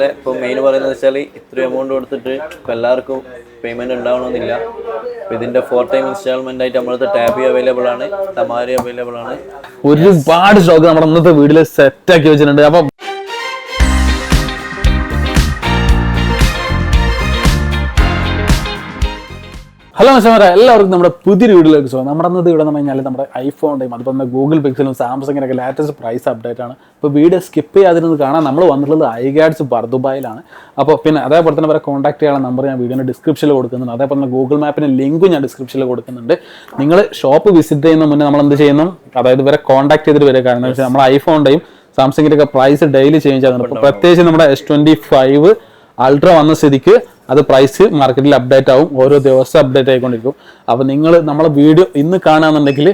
ഇപ്പോൾ മെയിൻ പറയുന്നത് വെച്ചാൽ ഇത്രയും എമൗണ്ട് കൊടുത്തിട്ട് ഇപ്പോൾ എല്ലാവർക്കും പേയ്മെന്റ് ഉണ്ടാവണമെന്നില്ല. അപ്പോൾ ഇതിന്റെ 4 ടൈം ഇൻസ്റ്റാൾമെന്റ് ആയിട്ട് നമ്മളത് ടാബി അവൈലബിൾ ആണ്, തമാരി അവൈലബിൾ ആണ്. ഒരുപാട് സ്റ്റോക്ക് നമ്മുടെ ഇന്നത്തെ വീഡിയോയിൽ സെറ്റ് ആക്കി വെച്ചിട്ടുണ്ട്. അപ്പൊ ഹലോ മച്ചാമാരെ, എല്ലാവർക്കും നമ്മുടെ പുതിയൊരു വീഡിയോയിലേക്ക് സ്വാഗതം. നമ്മുടെ അന്നത്തെ ഇവിടെ എന്ന് പറഞ്ഞാൽ നമ്മുടെ ഐഫോണിൻ്റെയും അതുപോലെ തന്നെ ഗൂഗിൾ പിക്സലും സാംസങ്ങിനൊക്കെ ലേറ്റസ്റ്റ് പ്രൈസ് അപ്ഡേറ്റ് ആണ്. ഇപ്പോൾ വീഡിയോ സ്കിപ്പ് ചെയ്യാതിരുന്ന് കാണാൻ നമ്മൾ വന്നിട്ടുള്ളത് ഐഗാഡ്സ് ബർദുബായിലാണ്. അപ്പോൾ പിന്നെ അതേപോലെ തന്നെ വരെ കോൺടാക്ട് ചെയ്യാനുള്ള നമ്പർ ഞാൻ വീഡിയോയുടെ ഡിസ്ക്രിപ്ഷനിൽ കൊടുക്കുന്നുണ്ട്. അതേപോലെ തന്നെ ഗൂഗിൾ മാപ്പിൻ്റെ ലിങ്കും ഞാൻ ഡിസ്ക്രിപ്ഷനിൽ കൊടുക്കുന്നുണ്ട്. നിങ്ങൾ ഷോപ്പ് വിസിറ്റ് ചെയ്യുന്ന മുന്നേ നമ്മൾ എന്ത് ചെയ്യുന്നു, അതായത് ഇവരെ കോൺടാക്ട് ചെയ്തിട്ട് വരിക. കാരണം വെച്ചാൽ നമ്മുടെ ഐഫോണിൻ്റെയും സാംസങ്ങിൻ്റെയൊക്കെ പ്രൈസ് ഡെയിലി ചേഞ്ച് ആകുന്നുണ്ട്. ഇപ്പോൾ പ്രത്യേകിച്ച് നമ്മുടെ S25 അൾട്ര വന്ന സ്ഥിതിക്ക് അത് പ്രൈസ് മാർക്കറ്റിൽ അപ്ഡേറ്റ് ആവും, ഓരോ ദിവസം അപ്ഡേറ്റ് ആയിക്കൊണ്ടിരിക്കും. അപ്പോൾ നിങ്ങൾ നമ്മളെ വീഡിയോ ഇന്ന് കാണുകയാണെന്നുണ്ടെങ്കിൽ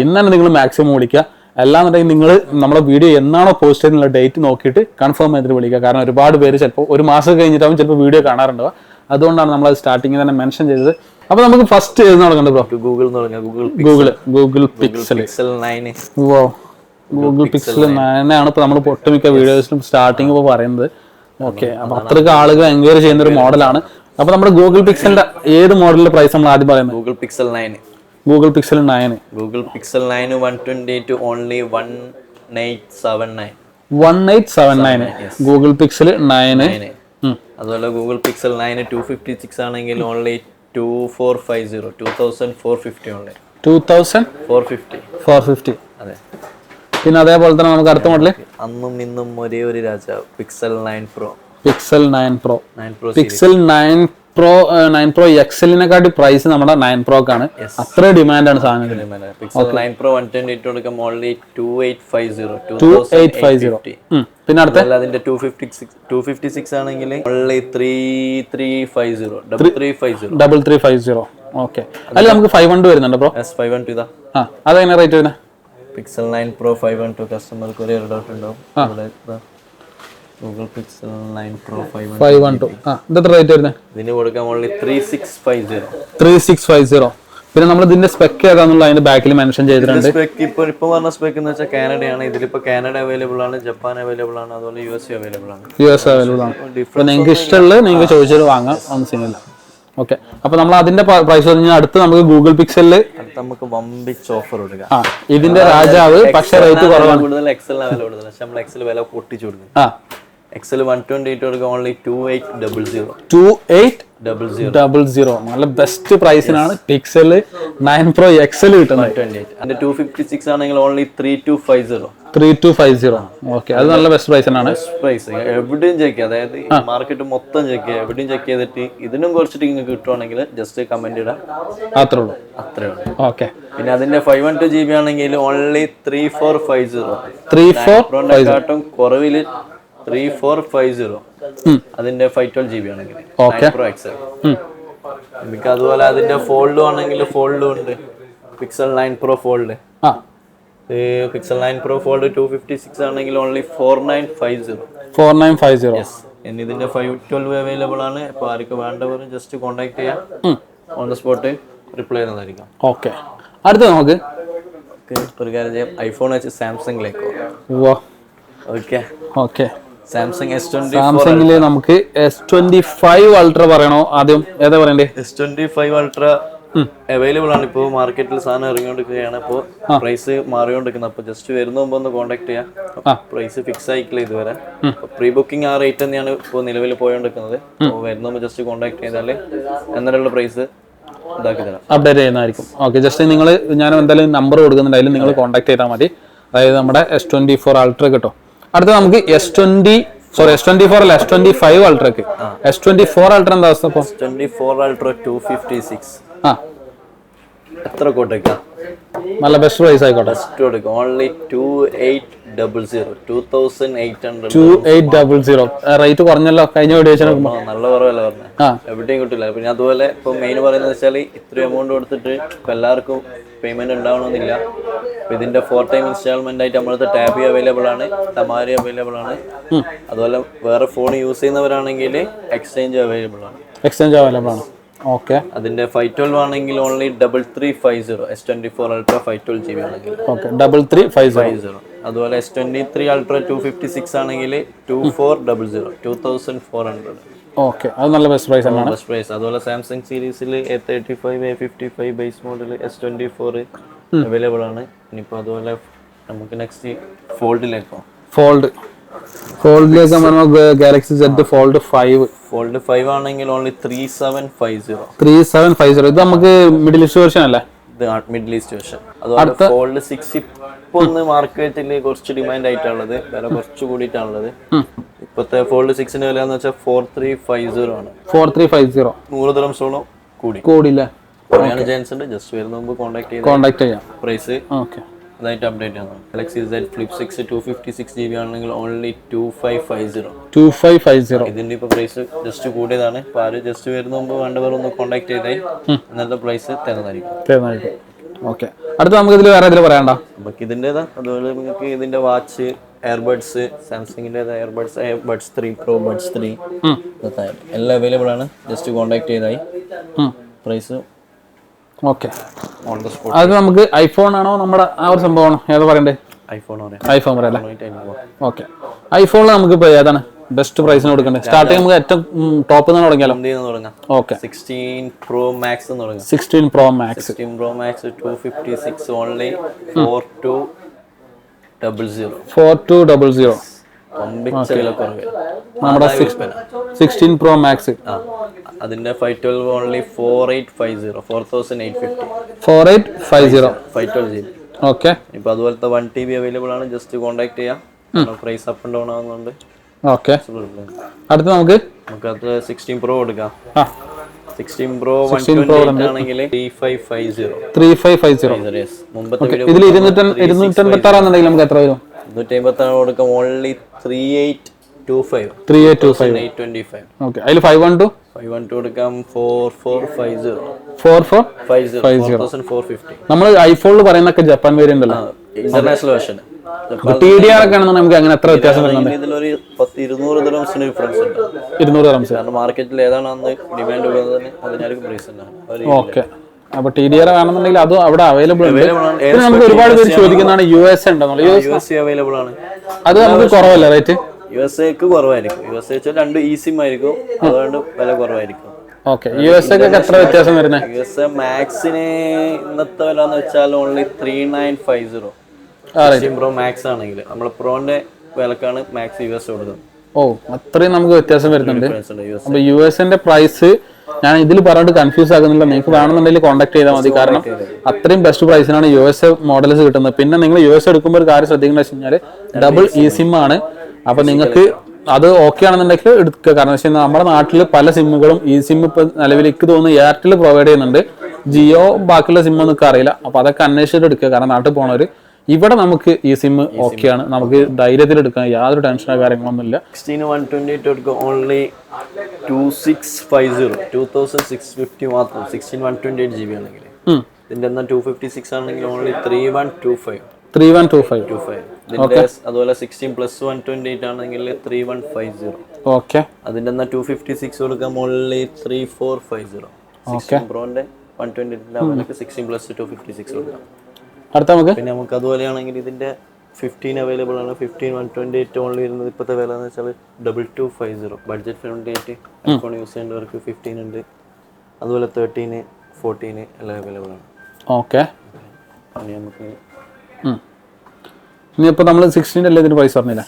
ഇന്ന് തന്നെ നിങ്ങൾ മാക്സിമം വിളിക്കുക. അല്ലാന്നുണ്ടെങ്കിൽ നിങ്ങൾ നമ്മളെ വീഡിയോ എന്നാണോ പോസ്റ്റ് ചെയ്യുന്നുള്ള ഡേറ്റ് നോക്കിയിട്ട് കൺഫേം ചെയ്തിട്ട് വിളിക്കുക. കാരണം ഒരുപാട് പേര് ചിലപ്പോൾ ഒരു മാസം കഴിഞ്ഞിട്ടാവും ചിലപ്പോൾ വീഡിയോ കാണാറുണ്ടാവുക. അതുകൊണ്ടാണ് നമ്മൾ സ്റ്റാർട്ടിങ്ങിൽ തന്നെ മെൻഷൻ ചെയ്തത്. അപ്പോൾ നമുക്ക് ഫസ്റ്റ് ഏത് നടക്കേണ്ടത് bro? Google pixel 9. Google pixel 9 ആണ് ഇപ്പോൾ നമ്മൾ ഒട്ടുമിക്ക വീഡിയോസിലും സ്റ്റാർട്ടിങ് ഇപ്പോൾ പറയുന്നത്. ഓക്കെ, അപ്പൊ അത്രയ്ക്ക് ആളുകൾ എൻക്വയറി ചെയ്യുന്ന ഒരു മോഡലാണ്. അപ്പൊ നമ്മുടെ ഗൂഗിൾ പിക്സലിന്റെ ഏത് മോഡലിന്റെ പ്രൈസ് നമ്മൾ ആദ്യം പറയുന്നത്? Google pixel 9. Google pixel 9 128 only 1879. 1879 Google pixel 9. അതുപോലെ ഗൂഗിൾ പിക്സൽ 9 256 ആണെങ്കിൽ ഓൺലി 2450 ഓൺലി 2450. അതെ. പിന്നെ അതേപോലെ തന്നെ നമുക്ക് അടുത്ത മോഡല് അന്നും ഇന്നും ഒരേ ഒരു രാജാവ് പിക്സൽ 9 പ്രോ. പിക്സൽ 9 പ്രോ എക്സലിനെക്കാട്ടി പ്രൈസ് നമ്മുടെ 9 പ്രോക്കാണ്. അത്ര ഡിമാൻഡാണ് സാധനത്തിന്. പിക്സൽ 9 പ്രോ 128 കൊടുക്കാം ഓൺലി 2850. പിന്നെ അടുത്ത അതിന്റെ 256 ആണെങ്കിൽ ഓൺലി 3350. ഓക്കെ, അല്ല നമുക്ക് 512 വരുന്നുണ്ട് ബ്രോ. 512 ഇതാ. അതെങ്ങനെ റേറ്റ് വരുന്നത്? പിക്സൽ 9 പ്രോ 512 കസ്റ്റമർക്ക് ഒരു ഡൗട്ട് ഉണ്ടാവും. ഗൂഗിൾ പിക്സൽ 9 പ്രോ 512 ഇതെത്ര റേറ്റ് വരുന്നത്? ഇതിന് കൊടുക്കാം ഓൺലി 3650. പിന്നെ നമ്മൾ ഇതിന്റെ സ്പെക്ക് ഏതാന്നുള്ള അതിന്റെ ബാക്കിൽ മെൻഷൻ ചെയ്തിട്ടുണ്ട്. സ്പെക്ക് ഇപ്പൊ പറഞ്ഞ സ്പെക്ക് എന്ന് വെച്ചാൽ കാനഡയാണ്. ഇതിലിപ്പോ കാനഡ അവൈലബിൾ ആണ്, ജപ്പാൻ അവൈലബിൾ ആണ്, അതുപോലെ US അവൈലബിൾ ആണ്. അപ്പൊ നിങ്ങൾക്ക് ഇഷ്ടമുള്ളത് നിങ്ങൾക്ക് ചോദിച്ചാൽ വാങ്ങാം, ഒന്നും സീനില്ല. ഓക്കെ, അപ്പൊ നമ്മൾ അതിന്റെ പ്രൈസ് പറഞ്ഞാൽ അടുത്ത് നമുക്ക് ഗൂഗിൾ പിക്സലില് നമുക്ക് വമ്പിച്ച് ഓഫർ കൊടുക്കാം. ഇതിന്റെ രാജാവ് പക്ഷേ റേറ്റ് കുറവാണ്. കൂടുതൽ എക്സലിന് വില കൂടുതൽ, പക്ഷെ നമ്മൾ എക്സൽ വില പൊട്ടിച്ചു കൊടുക്കും. എക്സൽ 128 കൊടുക്കാം ഓൺലി 2800. നല്ല ബെസ്റ്റ് പ്രൈസിനാണ് പിക്സൽ 9 പ്രോ എക്സൽ കിട്ടുന്നത്. 256 ആണെങ്കിൽ ഓൺലി 3250. ഓക്കെ, അത് നല്ല ബെസ്റ്റ് പ്രൈസിനാണ്. എവിടെയും ചെക്ക് ചെയ്യുക, അതായത് മാർക്കറ്റ് മൊത്തം ചെക്ക് ചെയ്യുക, എവിടെയും ചെക്ക് ചെയ്തിട്ട് ഇതിനും കുറച്ചിട്ട് നിങ്ങൾക്ക് കിട്ടുവാണെങ്കിൽ ജസ്റ്റ് കമന്റ് ഇടാം, അത്രേ ഉള്ളൂ. ഓക്കെ, പിന്നെ അതിന്റെ 512 GB ആണെങ്കിൽ ഓൺലി 3450. കുറവില് 3450. അതിന്റെ 512 GB ആണെങ്കിൽ പ്രോ എക്സൽ. നമുക്ക് അതുപോലെ അതിന്റെ ഫോൾഡും ആണെങ്കിൽ ഫോൾഡും ഉണ്ട്. Pixel 9 pro fold, pixel 9 pro fold 256 ആണെങ്കിൽ ഓൺലി 4950. ഇനി ഇതിന്റെ 512 അവൈലബിൾ ആണ്. ഇപ്പൊ ആർക്ക് വേണ്ടവർ ജസ്റ്റ് കോൺടാക്ട് ചെയ്യാം, ഓൺ ദ സ്പോട്ട് റിപ്ലൈ ചെയ്യുന്നതായിരിക്കും. ഓക്കെ, അടുത്ത നമുക്ക് ഒരു കാര്യം ചെയ്യാം, ഐഫോൺ വെച്ച് സാംസങ്ങിലേക്ക്. ഓക്കെ, സാംസങ് സാംസങ്ങില് നമുക്ക് S25 അൾട്ര പറയണോ ആദ്യം? ഏതാ പറയണ്ടേ? S25 അൾട്ര അവൈലബിൾ ആണ്. ഇപ്പോൾ മാർക്കറ്റിൽ സാധനം ഇറങ്ങിക്കൊണ്ടിരിക്കുകയാണ്. ഇപ്പോൾ പ്രൈസ് മാറിക്കൊണ്ടിരിക്കുന്നത്. അപ്പോൾ ജസ്റ്റ് വരുന്ന മുമ്പ് ഒന്ന് കോൺടാക്ട് ചെയ്യാം. പ്രൈസ് ഫിക്സ് ആയിക്കില്ല ഇതുവരെ. പ്രീ ബുക്കിംഗ് ആ റേറ്റ് തന്നെയാണ് ഇപ്പോൾ നിലവിൽ പോയോണ്ടിരിക്കുന്നത്. അപ്പോൾ വരുന്ന മുമ്പ് ജസ്റ്റ് കോൺടാക്ട് ചെയ്താൽ എന്നാലുള്ള പ്രൈസ് ഇതാക്കി തരാം, അപ്ഡേറ്റ് ചെയ്യുന്നതായിരിക്കും. ഓക്കെ, ജസ്റ്റ് നിങ്ങൾ ഞാൻ എന്തായാലും നമ്പർ കൊടുക്കുന്നുണ്ട്, അതിൽ നിങ്ങൾ കോൺടാക്ട് ചെയ്താൽ മതി. അതായത് നമ്മുടെ S24 അൾട്ര കിട്ടും. അടുത്ത നമുക്ക് S24 അല്ല, S25 അൾട്രക്ക്. S24 അൾട്ര എന്താ അവസ്ഥ? S24 അൾട്ര 256 എത്ര കോട്ടേക്കാ? നല്ല ബെസ്റ്റ് പ്രൈസ് ആയിക്കോട്ടെ. ഓൺലി 2800. റേറ്റ് കുറഞ്ഞല്ലോ കഴിഞ്ഞ വീഡിയോ. നല്ല കുറവല്ല പറഞ്ഞത്, എവിടെയും കിട്ടില്ല. പിന്നെ അതുപോലെ ഇപ്പൊ മെയിൻ പറയുന്നത് വെച്ചാൽ ഇത്രയും എമൗണ്ട് കൊടുത്തിട്ട് ഇപ്പൊ എല്ലാവർക്കും പേയ്മെന്റ് ഉണ്ടാവണമെന്നില്ല. ഇതിന്റെ 4 ടൈം ഇൻസ്റ്റാൾമെന്റ് ആയിട്ട് നമ്മളത് ടാബി അവൈലബിൾ ആണ്, തമാരി അവൈലബിൾ ആണ്. അതുപോലെ വേറെ ഫോൺ യൂസ് ചെയ്യുന്നവരാണെങ്കിൽ എക്സ്ചേഞ്ച് അവൈലബിൾ ആണ്. ഓക്കെ, അതിന്റെ 512 ആണെങ്കിൽ ഓൺലി 3350. S24 അൾട്ര 512 GB ആണെങ്കിൽ 3350. അതുപോലെ S23 Ultra 256 ആണെങ്കിൽ 2400 2400. ഓക്കെ, അത് നല്ല ബെസ്റ്റ് പ്രൈസ് തന്നെയാണ്. Best price. അതുപോലെ സാംസങ് സീരീസിൽ A35 A55 base model S24 available ആണ്. ഇനിയിപ്പോൾ അതുപോലെ നമുക്ക് നെക്സ്റ്റ് ഫോൾഡിലേക്കോ ഫോൾഡിലേക്ക് നമുക്ക് ഗാലക്സി Z ഫോൾഡ് 5 ആണെങ്കിൽ ഓൺലി 3750. ഇത് നമുക്ക് മിഡിൽ ഈസ്റ്റ് വേർഷൻ അല്ലേ? ഇത് മിഡിൽ ഈസ്റ്റ് വേർഷൻ. അതുപോലെ ഫോൾഡ് 6 ഇപ്പൊ ഒന്ന് മാർക്കറ്റിൽ കുറച്ച് ഡിമാൻഡ് ആയിട്ടുള്ളത്, വില കുറച്ച് കൂടിയിട്ടാണുള്ളത്. ഇപ്പോഴത്തെ ഫോൾഡ് 6ന്റെ വില എന്ന് വെച്ചാൽ 4350 ആണ്. 4350 100 ദിർഹംസോളം കൂടിയില്ല. ചാൻസ് ഉണ്ട്. ജസ്റ്റ് വരുന്ന മുമ്പ് കോൺടാക്ട് ചെയ്യാം. പ്രൈസ് ഓക്കെ, അതായിട്ട് അപ്ഡേറ്റ് ആണ്. ഗാലക്സി Z Flip 6 256GB ആണെങ്കിൽ ഓൺലി 2550. ഇതിന്റെ ഇപ്പൊ പ്രൈസ് ജസ്റ്റ് കൂടിയതാണ്. ഇപ്പൊ ആര് ജസ്റ്റ് വരുന്ന മുമ്പ് വേണ്ടവർ ഒന്ന് കോൺടാക്ട് ചെയ്തേ ഇന്നത്തെ പ്രൈസ് തരുന്നതായിരിക്കും. ഓക്കെ, അടുത്ത നമുക്ക് ഇതിൽ വേറെ ഇതിൽ പറയണ്ട. നമുക്ക് ഇതിൻ്റെതാ. അതുപോലെ നിങ്ങൾക്ക് ഇതിന്റെ വാച്ച്, എയർബഡ്സ്, സാംസങ്ങിന്റെ എയർബഡ്സ് 3 Pro, ബഡ്സ് 3 എല്ലാം അവൈലബിൾ ആണ്. ജസ്റ്റ് കോൺടാക്ട് ചെയ്തായി പ്രൈസ്. ഓക്കെ, അത് നമുക്ക് ഐഫോൺ ആണോ നമ്മുടെ ആ ഒരു സംഭവമാണോ ഏതാ പറയണ്ടേ? ഐഫോൺ പറയാം. ഓക്കെ, ഐഫോണിൽ നമുക്ക് ഇപ്പോൾ ഏതാണ് ബെസ്റ്റ് പ്രൈസിന് കൊടുക്കണ്ടേ? സ്റ്റാർട്ടിങ് നമുക്ക് ഏറ്റവും ടോപ്പ് നിന്ന് തുടങ്ങിയാലോ? Okay, 16 Pro Max 16 Pro Max 256 only 4200. നമ്മുടെ 16 Pro Max അതിന്റെ 512 ഓൺലി 4850. 4850. ഓക്കെ, ഇപ്പൊ അതുപോലത്തെ 1TB അവൈലബിൾ ആണ്. ജസ്റ്റ് കോൺടാക്ട് ചെയ്യാം. പ്രൈസ് അപ്പ് ആൻഡ് ഡൗൺ ആവുന്നുണ്ട്. ഓക്കെ, അടുത്ത് നമുക്ക് 16 Pro കൊടുക്കാം. 16 Pro 128 ആണെങ്കിൽ 3550. മുമ്പത്തെ ഇതിൽ 256 ആണെന്നുണ്ടെങ്കിൽ നമുക്ക് എത്ര വരും? 256 കൊടുക്കാം ഓൺലി 3825. 825. ഓക്കെ, അതിൽ 512 കൊടുക്കാം 4450. 4450. നമ്മൾ ഐഫോണിൽ പറയുന്നൊക്കെ ജപ്പാൻ വേരിയന്റ് അല്ല, ഇന്റർനാഷണൽ വേർഷൻ. TDR ഒക്കെ ആണെന്ന് നമുക്ക് അങ്ങനെ എത്ര വ്യത്യാസം വരുന്നുണ്ട്? ഇതിലൊരു 200 ദിർഹംസിന് ഡിഫറൻസ് ഉണ്ട്. 200 ദിർഹംസ്. കാരണം മാർക്കറ്റിൽ ഏതാണെന്ന് ഡിമാൻഡ് ഉള്ളതിന് അതിനായിരിക്കും പ്രൈസ് ഉണ്ടാവും. ഓക്കെ, അപ്പൊ TDR വേണമെന്നുണ്ടെങ്കിൽ അതും അവിടെ അവൈലബിൾ ഉണ്ട്. നമുക്ക് ഒരുപാട് പേര് ചോദിക്കുന്നതാണ് USA ഉണ്ടെന്നുള്ളത്. USA അവൈലബിൾ ആണ്. അത് നമുക്ക് കുറവല്ല റേറ്റ്? USA കുറവായിരിക്കും. USA വെച്ചാൽ 2 eSIM ആയിരിക്കും, അതുകൊണ്ട് വില കുറവായിരിക്കും. ഓക്കെ, USA ഒക്കെ എത്ര വ്യത്യാസം വരുന്നത്? USA മാക്സിന് ഇന്നത്തെ വില എന്ന് വെച്ചാൽ ഓൺലി 3950. 16 Pro Max ആണെങ്കിൽ നമ്മളെ പ്രോന്റെ വിലക്കാണ് മാക്സ് US കൊടുക്കുന്നത്. ഓ, അത്രയും നമുക്ക് വ്യത്യാസം വരുന്നുണ്ട്. അപ്പൊ USന്റെ പ്രൈസ് ഞാൻ ഇതിൽ പറഞ്ഞിട്ട് കൺഫ്യൂസ് ആകുന്നില്ല. നിങ്ങൾക്ക് വേണമെന്നുണ്ടെങ്കിൽ കോൺടാക്ട് ചെയ്താൽ മതി. കാരണം അത്രയും ബെസ്റ്റ് പ്രൈസിനാണ് USA മോഡൽസ് കിട്ടുന്നത്. പിന്നെ നിങ്ങൾ US എടുക്കുമ്പോൾ ഒരു കാര്യം ശ്രദ്ധിക്കുന്നത് വെച്ച് കഴിഞ്ഞാൽ ഡബിൾ eSIM ആണ്. അപ്പൊ നിങ്ങൾക്ക് അത് ഓക്കെ ആണെന്നുണ്ടെങ്കിൽ എടുക്കുക. കാരണം വെച്ച് കഴിഞ്ഞാൽ നമ്മുടെ നാട്ടിൽ പല സിമ്മുകളും eSIM ഇപ്പൊ നിലവിലേക്ക് തോന്നുന്നു എയർടെൽ പ്രൊവൈഡ് ചെയ്യുന്നുണ്ട്. ജിയോ ബാക്കിയുള്ള സിം ഒന്നും അറിയില്ല. അപ്പൊ അതൊക്കെ അന്വേഷിച്ചിട്ട് എടുക്കുക. കാരണം നാട്ടിൽ പോണവര് ഇവിടെ നമുക്ക് eSIM ഓക്കെയാണ്, നമുക്ക് ധൈര്യത്തിൽ എടുക്കാൻ യാതൊരു ടെൻഷനോ കാര്യങ്ങളൊന്നും ഇല്ല. 128 എടുക്കുക ഓൺലി 2650. 2650 മാത്രം. 16 128GB ആണെങ്കിൽ. ഇതിന്റെ 256 ആണെങ്കിൽ ഓൺലി 3125. അതുപോലെ 16 + 128 ആണെങ്കിൽ 3150. ഓക്കെ, അതിന്റെ 256 കൊടുക്കാം ഓൺലി 3450. 16 പ്രോന്റെ 128 16 + 256 കൊടുക്കാം. അടുത്ത നമുക്ക് പിന്നെ നമുക്ക് അതുപോലെയാണെങ്കിൽ ഇതിന്റെ 15 അവൈലബിൾ ആണ്. 15 128 ഓൺലി വരുന്നത് ഇപ്പോഴത്തെ വില എന്ന് വെച്ചാൽ 2250. ബഡ്ജറ്റ് ഫ്രണ്ട്ലി ആയിട്ട് ഐഫോൺ യൂസ് ചെയ്യേണ്ടവർക്ക് 15 ഉണ്ട്. അതുപോലെ 13 14 എല്ലാം അവൈലബിൾ ആണ്. ഓക്കെ, നമുക്ക് ഇനിയിപ്പോൾ നമ്മൾ 16 അല്ലേ ഇതിന് പ്രൈസ് പറഞ്ഞില്ല?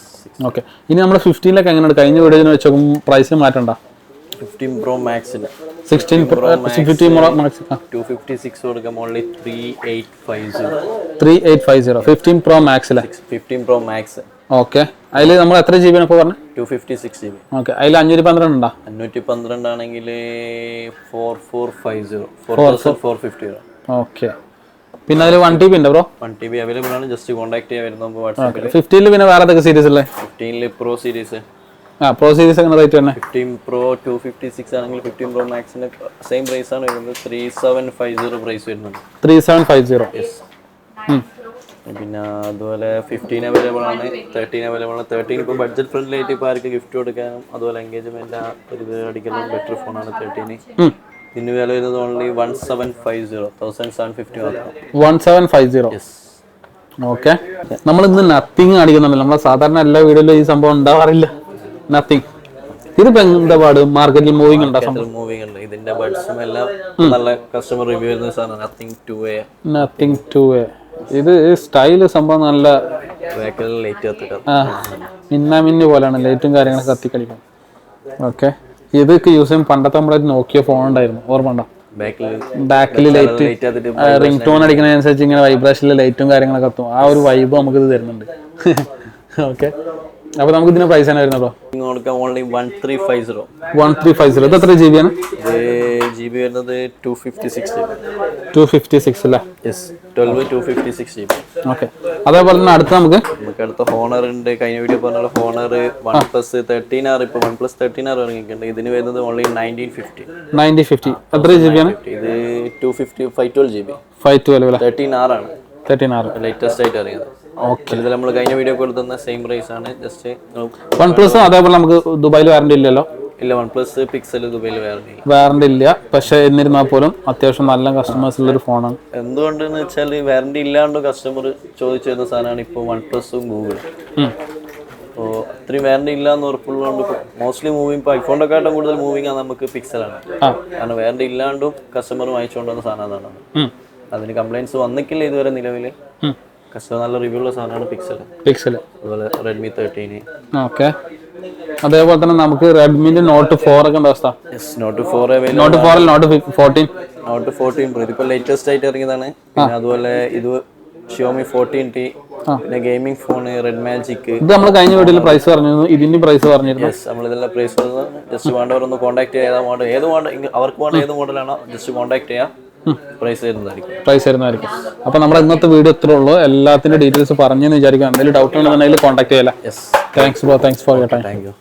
ഓക്കെ, ഇനി നമ്മൾ 15 എങ്ങനെയാണ്? കഴിഞ്ഞ വീഡിയോന്ന് വെച്ചാൽ പ്രൈസിന് മാറ്റണ്ട. 15 Pro Max 16 Pro Max 256 കൊടുക്കാം ഓൺലി 3850. 15 Pro Max അല്ലേ? 15 Pro Max. ഓക്കെ, അതിൽ നമ്മൾ എത്ര GB ആണ് ഇപ്പോൾ പറഞ്ഞത്? 256GB. ഓക്കെ, അതിൽ 512 ഉണ്ടോ? 512 ആണെങ്കിൽ 4450. 4450. ഓക്കെ, പിന്നെ അതിൽ 1TB ഉണ്ട് ബ്രോ? 1TB അവൈലബിൾ ആണ്. ജസ്റ്റ് കോൺടാക്ട് ചെയ്യാൻ വരുമ്പോൾ വാട്സാപ്പിൽ. 15 പിന്നെ വേറെ ഏതൊക്കെ സീരീസ് അല്ലേ? 15 Pro സീരീസ്. പ്രോ സീരീസ് എങ്ങനെ റേറ്റ് തന്നെ? 15 Pro 256 ആണെങ്കിൽ 15 Pro Max ന്റെ സെയിം പ്രൈസ് ആണ് വരുന്നത്. 3750 പ്രൈസ് വരുന്നുണ്ട്. 3750. പിന്നെ അതുപോലെ 15 അവൈലബിൾ ആണ്. 13 അവൈലബിൾ ആണ്. 13 ഇപ്പോൾ ബഡ്ജറ്റ് ഫ്രണ്ട്ലി ആയിട്ട് ഇപ്പോൾ ആർക്ക് ഗിഫ്റ്റ് കൊടുക്കാനും അതുപോലെ എൻഗേജ്മെന്റ് ഒരു ഇത് അടിക്കാനും ബെറ്റർ ഫോണാണ് 13. ഇതിന് വില വരുന്നത് ഓൺലി 1750. 1750 മാത്രം. 1750. ഓക്കെ, നമ്മൾ ഇന്ന് നത്തിങ് കാണിക്കുന്നുണ്ടല്ലോ. നമ്മളെ സാധാരണ എല്ലാ വീഡിയോയിലും ഈ സംഭവം ഉണ്ടാവാറില്ല. നത്തിങ് ഇതിപ്പോ എന്താ പാട്? മാർക്കറ്റിൽ മൂവിങ് ഉണ്ടോ? മൂവിങ് ഉണ്ട്. ഇതിന്റെ ബഡ്സും എല്ലാം നല്ല കസ്റ്റമർ റിവ്യൂ വരുന്ന സാധനം. Nothing 2A. Nothing 2A. ഇത് സ്റ്റൈല് സംഭവം നല്ല ബാക്കിൽ ലൈറ്റ് കത്തിക്കാം. മിന്നാമിന്നു പോലെയാണ് ലൈറ്റും കാര്യങ്ങളൊക്കെ കത്തിക്കളിക്കും. ഓക്കെ, ഇതൊക്കെ യൂസ് ചെയ്യും. പണ്ടത്തെ നമ്മുടെ നോക്കിയ ഫോൺ ഉണ്ടായിരുന്നു, ഓർമ്മ ഉണ്ടോ? ബാക്കിൽ ലൈറ്റ് റിംഗ് ടോൺ അടിക്കുന്നതിനനുസരിച്ച് ഇങ്ങനെ വൈബ്രേഷനിൽ ലൈറ്റും കാര്യങ്ങളൊക്കെ കത്തും. ആ ഒരു വൈബ് നമുക്ക് ഇത് തരുന്നുണ്ട്. ഓക്കെ, അപ്പൊ നമുക്ക് ഇതിന് പൈസ വരുന്നതോ? ഓൺലി 1350. 1350. ഇത് എത്ര GB ആണ്? GB വരുന്നത് 256 അല്ലേ? 256 GB. ഓക്കെ, അതേപോലെ തന്നെ അടുത്ത നമുക്ക് അടുത്ത ഹോണർ ഉണ്ട്. കഴിഞ്ഞ വീഡിയോ പറഞ്ഞ ഹോണർ OnePlus 13R. ഇപ്പൊ OnePlus 13R ഇറങ്ങിയിട്ടുണ്ട്. ഇതിന് വരുന്നത് ഓൺലി 1950. എത്ര GB ആണ്? ഇത് 512 GB. 512 13R ആണ്. 13R ലേറ്റസ്റ്റ് ആയിട്ട് ഇറങ്ങിയത്. ഓക്കെ, ഇത് നമ്മൾ കഴിഞ്ഞ വീഡിയോ കൊടുത്തുന്ന സെയിം പ്രൈസ് ആണ്. ജസ്റ്റ് OnePlus അതേപോലെ നമുക്ക് ദുബായിൽ വാറണ്ടി ഇല്ലല്ലോ? ഇല്ല, OnePlus Pixel ദുബായിൽ വാറണ്ടി ഇല്ല. പക്ഷെ എന്നിരുന്നാൽ പോലും അത്യാവശ്യം നല്ല കസ്റ്റമേഴ്സ് ഉള്ള ഒരു ഫോണാണ്. എന്തുകൊണ്ടെന്ന് വെച്ചാൽ വാറണ്ടി ഇല്ലാണ്ട് കസ്റ്റമർ ചോദിച്ചു വരുന്ന സാധനമാണ് ഇപ്പോൾ OnePlusഉം ഗൂഗിളും. അപ്പോൾ അത്രയും വാറണ്ടി ഇല്ല എന്ന് ഉറപ്പുള്ളതുകൊണ്ട് മോസ്റ്റ്ലി മൂവിങ് ഇപ്പോൾ ഐഫോണിനെക്കാട്ടും കൂടുതൽ മൂവിങ് ആണ് നമുക്ക് പിക്സലാണ്. കാരണം വാറണ്ടി ഇല്ലാണ്ടും കസ്റ്റമർ വാങ്ങിച്ചുകൊണ്ട് വന്ന സാധനം അതാണ്. അതിന് കംപ്ലൈൻറ്റ്സ് വന്നിട്ടില്ല ഇതുവരെ നിലവിൽ. കസ്റ്റമർ നല്ല റിവ്യൂ ഉള്ള സാധനമാണ് പിക്സൽ. അതുപോലെ Redmi 13. ഓക്കെ, അതേപോലെ തന്നെ നമുക്ക് റെഡ്മിന്റെ നോട്ട് 4 ഒക്കെ ഉണ്ട് അവസ്ഥ. Note 4 note 4 note 14. Note 14 Pro ഇതിപ്പോൾ ലേറ്റസ്റ്റ് ആയിട്ട് ഇറങ്ങിയതാണ്. പിന്നെ അതുപോലെ ഇത് Xiaomi 14T. പിന്നെ ഗെയിമിംഗ് ഫോൺ റെഡ് മാജിക്. ഇത് നമ്മൾ കഴിഞ്ഞ വീഡിയോയിൽ പ്രൈസ് പറഞ്ഞിരുന്നു. ഇതിന്റെ പ്രൈസ് പറഞ്ഞിരുന്നു. നമ്മൾ ഇതെല്ലാം പ്രൈസ് ജസ്റ്റ് വേണ്ടവർ ഒന്ന് കോൺടാക്ട് ചെയ്യാം. ഏത് മോഡൽ അവർക്ക് വേണ്ട ഏത് മോഡലാണോ ജസ്റ്റ് കോൺടാക്ട് ചെയ്യാം. പ്രൈസ് തരുന്നതായിരിക്കും. അപ്പൊ നമ്മുടെ ഇന്നത്തെ വീഡിയോ ഇത്രേ ഉള്ളൂ. എല്ലാത്തിന്റെ ഡീറ്റെയിൽസ് പറഞ്ഞെന്ന് വിചാരിക്കാം. എന്തെങ്കിലും ഡൗട്ട് ഉണ്ടെന്നുണ്ടെങ്കിൽ കോൺടാക്ട് ചെയ്യാം. Thanks for your time.